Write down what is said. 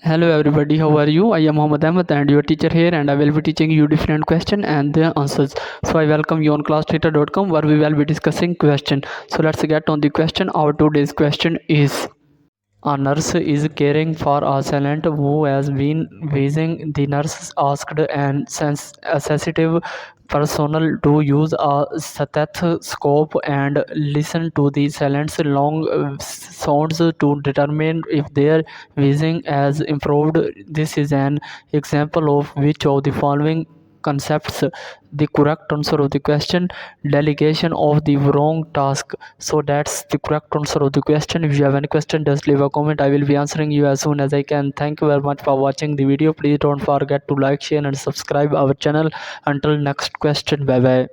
Hello everybody, how are you? I am Mohammed Ahmed and your teacher here, and I will be teaching you different question and their answers. So I welcome you on classteacher.com where we will be discussing question. So let's get on the question. Our today's question is: a nurse is caring for a patient who has been wheezing. The nurse asked an sensitive personnel to use a stethoscope and listen to the patient's long sounds to determine if their wheezing has improved. This is an example of which of the following concepts the correct answer of the question: delegation of the wrong task. So that's the correct answer of the question. If you have any question, just leave a comment. I will be answering you as soon as I can. Thank you very much for watching the video. Please don't forget to like, share and subscribe our channel. Until next question, bye bye.